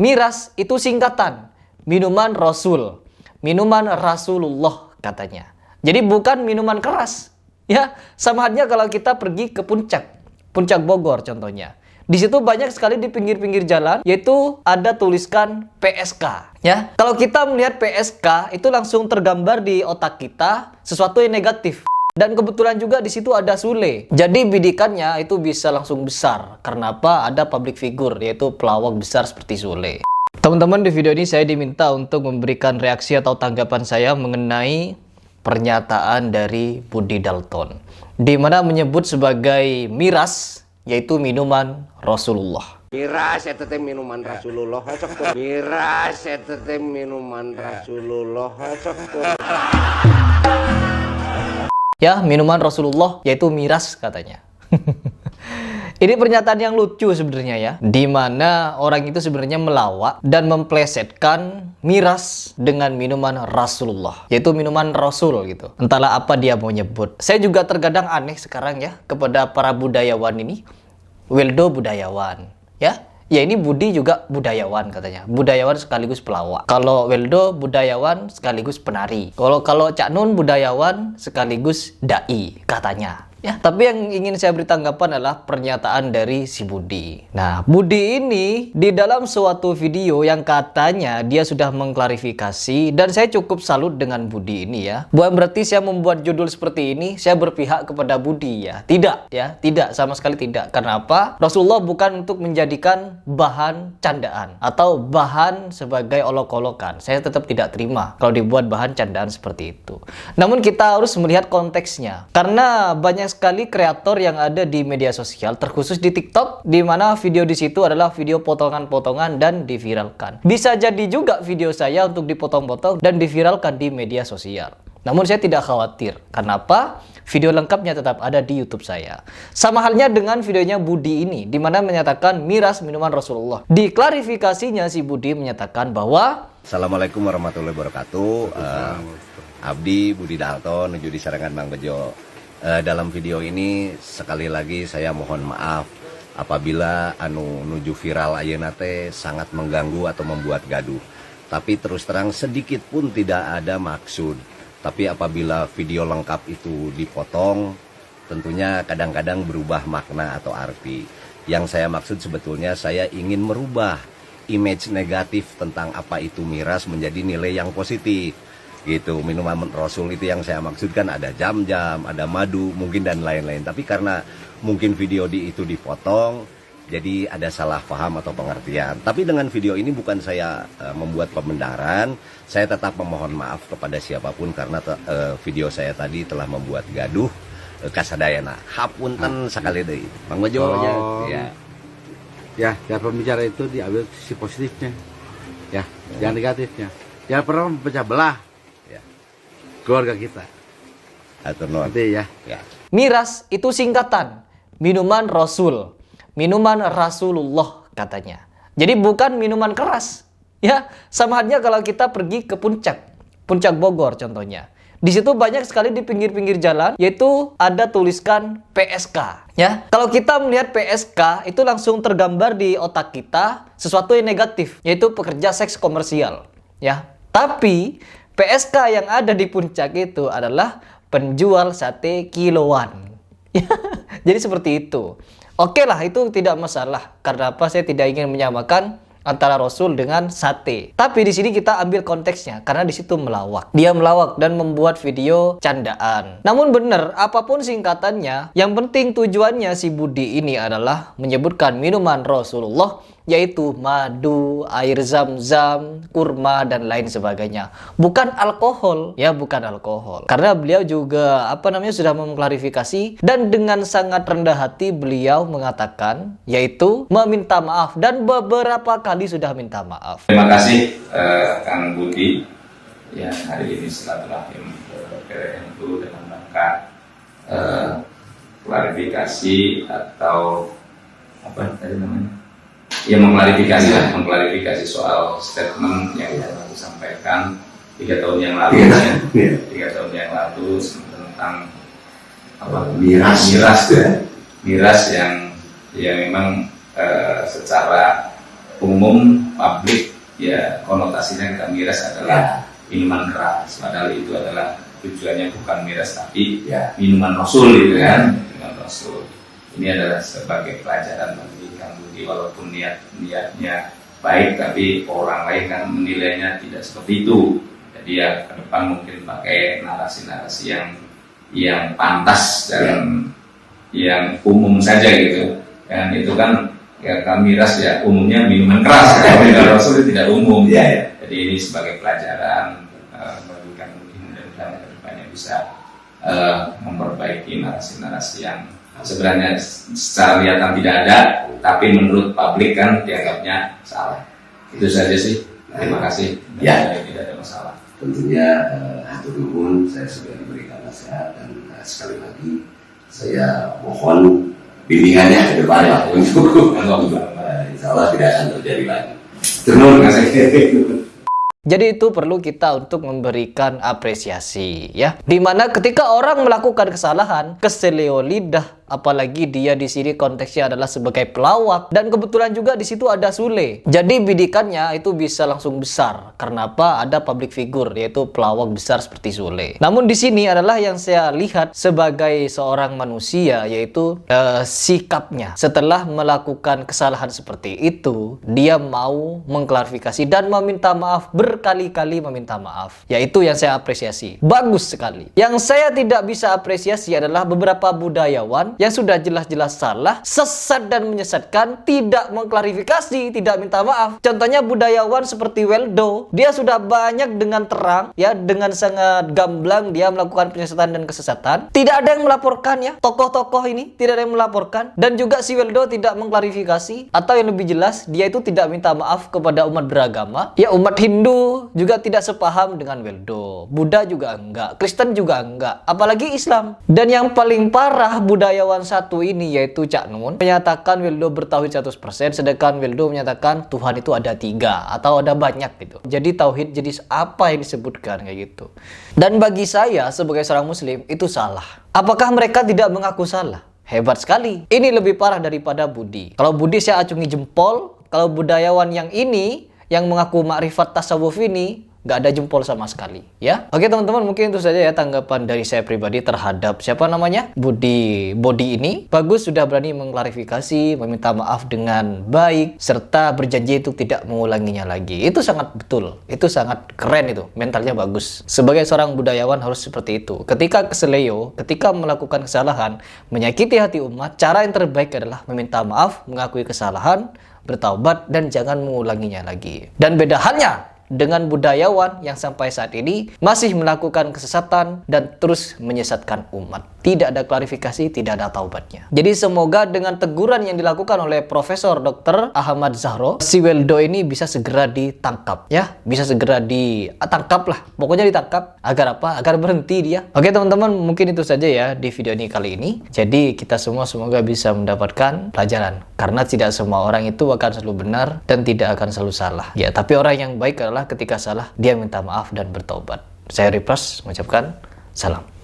Miras itu singkatan minuman Rasul, minuman Rasulullah katanya. Jadi bukan minuman keras. Ya, sama halnya kalau kita pergi ke Puncak Bogor contohnya. Di situ banyak sekali di pinggir-pinggir jalan, yaitu ada tuliskan PSK. Ya, kalau kita melihat PSK itu langsung tergambar di otak kita sesuatu yang negatif. Dan kebetulan juga di situ ada Sule. Jadi bidikannya itu bisa langsung besar. Karena apa? Ada public figure, yaitu pelawak besar seperti Sule. Teman-teman, di video ini saya diminta untuk memberikan reaksi atau tanggapan saya mengenai pernyataan dari Budi Dalton, di mana menyebut sebagai miras, yaitu minuman Rasulullah. Miras eta teh minuman Rasulullah sok. Miras eta teh minuman Rasulullah sok. Ya, minuman Rasulullah yaitu miras katanya. Ini pernyataan yang lucu sebenarnya ya, di mana orang itu sebenarnya melawak dan memplesetkan miras dengan minuman Rasulullah, yaitu minuman Rasul gitu. Entahlah apa dia mau nyebut. Saya juga terkadang aneh sekarang ya kepada para budayawan ini. Wildo budayawan, ya. Ya ini Budi juga budayawan katanya. Budayawan sekaligus pelawak. Kalau Wildo budayawan sekaligus penari. Kalau Cak Nun budayawan sekaligus dai katanya. Ya, tapi yang ingin saya beri tanggapan adalah pernyataan dari si Budi. Nah, Budi ini di dalam suatu video yang katanya dia sudah mengklarifikasi, dan saya cukup salut dengan Budi ini ya. Bukan berarti saya membuat judul seperti ini saya berpihak kepada Budi ya. Tidak ya, tidak, sama sekali tidak. Karena apa? Rasulullah bukan untuk menjadikan bahan candaan atau bahan sebagai olok-olokan. Saya tetap tidak terima kalau dibuat bahan candaan seperti itu. Namun kita harus melihat konteksnya. Karena banyak sekali kreator yang ada di media sosial, terkhusus di TikTok, di mana video di situ adalah video potongan-potongan dan diviralkan. Bisa jadi juga video saya untuk dipotong-potong dan diviralkan di media sosial. Namun saya tidak khawatir. Karena apa? Video lengkapnya tetap ada di YouTube saya. Sama halnya dengan videonya Budi ini, di mana menyatakan miras minuman Rasulullah. Di klarifikasinya si Budi menyatakan bahwa Assalamualaikum warahmatullahi wabarakatuh. Abdi Budi Dalton nuju di Sarangan Mang Bejo. Dalam video ini sekali lagi saya mohon maaf apabila nuju viral ayeuna teh sangat mengganggu atau membuat gaduh. Tapi terus terang sedikit pun tidak ada maksud. Tapi apabila video lengkap itu dipotong, tentunya kadang-kadang berubah makna atau arti. Yang saya maksud sebetulnya saya ingin merubah image negatif tentang apa itu miras menjadi nilai yang positif. Gitu, minuman Rasul itu yang saya maksudkan ada jam-jam, ada madu, mungkin dan lain-lain. Tapi karena mungkin video itu dipotong, jadi ada salah paham atau pengertian. Tapi dengan video ini bukan saya membuat pembenaran, saya tetap memohon maaf kepada siapapun karena video saya tadi telah membuat gaduh kasadayana. Hapunten sakali deui. Mang Bejo ya. Ya, pembicara itu diambil sisi positifnya. Ya, jangan negatifnya. Jangan pernah memecah belah keluarga kita. Atau nanti ya. miras itu singkatan minuman Rasul, minuman Rasulullah katanya. Jadi bukan minuman keras. Ya, sama halnya kalau kita pergi ke Puncak Bogor contohnya. Di situ banyak sekali di pinggir-pinggir jalan, yaitu ada tuliskan PSK. Ya, kalau kita melihat PSK itu langsung tergambar di otak kita sesuatu yang negatif, yaitu pekerja seks komersial. Ya, tapi PSK yang ada di puncak itu adalah penjual sate kiloan. Jadi seperti itu. Oke lah, itu tidak masalah. Karena apa? Saya tidak ingin menyamakan antara Rasul dengan sate. Tapi di sini kita ambil konteksnya karena di situ melawak. Dia melawak dan membuat video candaan. Namun benar, apapun singkatannya, yang penting tujuannya si Budi ini adalah menyebutkan minuman Rasulullah, yaitu madu, air zam-zam, kurma dan lain sebagainya. Bukan alkohol, ya, bukan alkohol. Karena beliau juga sudah mengklarifikasi dan dengan sangat rendah hati beliau mengatakan, yaitu meminta maaf dan beberapa kali sudah minta maaf. Terima kasih Kang Budi. Ya, hari ini silaturahim ke itu dengan rangka klarifikasi atau apa tadi namanya? Ya, mengklarifikasi soal statement yang aku sampaikan 3 tahun yang lalu ya. 3 tahun yang lalu tentang miras yang memang secara umum publik ya konotasinya ke miras adalah minuman keras, padahal itu adalah tujuannya bukan miras tapi minuman Rasul gitu kan, minuman Rasul. Ini adalah sebagai pelajaran bagi Kang Budi, walaupun niatnya baik tapi orang lain kan menilainya tidak seperti itu. Jadi ya ke depan mungkin pakai narasi-narasi yang pantas dan yang umum saja gitu. Dan itu kan ya miras ya umumnya minuman keras, kalau minuman Rasul itu tidak umum. Jadi ini sebagai pelajaran bagi kami, mudah-mudahan ke depannya bisa memperbaiki narasi-narasi yang sebenarnya secara kelihatan tidak ada, tapi menurut publik kan dianggapnya salah. Itu saja sih. Terima kasih. Tidak ada masalah. Tentunya hatur nuhun, saya sudah diberikan nasihat dan sekali lagi saya mohon bimbingannya ke depan lah untuk insya Allah tidak akan terjadi lagi. Terima kasih. Jadi itu perlu kita untuk memberikan apresiasi ya. Dimana ketika orang melakukan kesalahan, keseleo lidah, apalagi dia di sini konteksnya adalah sebagai pelawak dan kebetulan juga di situ ada Sule. Jadi bidikannya itu bisa langsung besar. Karena apa? Ada public figure yaitu pelawak besar seperti Sule. Namun di sini adalah yang saya lihat sebagai seorang manusia yaitu sikapnya. Setelah melakukan kesalahan seperti itu, dia mau mengklarifikasi dan meminta maaf, berkali-kali meminta maaf. Yaitu yang saya apresiasi. Bagus sekali. Yang saya tidak bisa apresiasi adalah beberapa budayawan yang sudah jelas-jelas salah, sesat dan menyesatkan, tidak mengklarifikasi, tidak minta maaf. Contohnya budayawan seperti Weldo, dia sudah banyak dengan terang, ya, dengan sangat gamblang dia melakukan penyesatan dan kesesatan. Tidak ada yang melaporkan ya, tokoh-tokoh ini tidak ada yang melaporkan. Dan juga si Weldo tidak mengklarifikasi, atau yang lebih jelas, dia itu tidak minta maaf kepada umat beragama. Ya, umat Hindu juga tidak sepaham dengan Weldo. Buddha juga enggak, Kristen juga enggak, apalagi Islam. Dan yang paling parah budayawan satu ini yaitu Cak Nun menyatakan Weldo bertauhid 100%, sedangkan Weldo menyatakan Tuhan itu ada 3 atau ada banyak gitu. Jadi tauhid jadi apa yang disebutkan kayak gitu. Dan bagi saya sebagai seorang muslim itu salah. Apakah mereka tidak mengaku salah? Hebat sekali. Ini lebih parah daripada Budi. Kalau Budi saya acungi jempol, kalau budayawan yang ini yang mengaku makrifat tasawuf ini nggak ada jempol sama sekali ya. Oke teman-teman, mungkin itu saja ya tanggapan dari saya pribadi terhadap siapa namanya Budi ini. Bagus sudah berani mengklarifikasi, meminta maaf dengan baik, serta berjanji untuk tidak mengulanginya lagi. Itu sangat betul, itu sangat keren, itu mentalnya bagus. Sebagai seorang budayawan harus seperti itu. Ketika keseleo, ketika melakukan kesalahan, menyakiti hati umat, cara yang terbaik adalah meminta maaf, mengakui kesalahan, bertaubat, dan jangan mengulanginya lagi. Dan beda halnya dengan budayawan yang sampai saat ini masih melakukan kesesatan dan terus menyesatkan umat. Tidak ada klarifikasi, tidak ada taubatnya. Jadi semoga dengan teguran yang dilakukan oleh Profesor Dr. Ahmad Zahro, si Weldo ini bisa segera ditangkap ya, bisa segera ditangkap lah. Pokoknya ditangkap agar apa? Agar berhenti dia. Oke teman-teman, mungkin itu saja ya di video ini kali ini. Jadi kita semua semoga bisa mendapatkan pelajaran, karena tidak semua orang itu akan selalu benar dan tidak akan selalu salah. Ya, tapi orang yang baik adalah ketika salah dia minta maaf dan bertobat. Saya Ripras mengucapkan salam.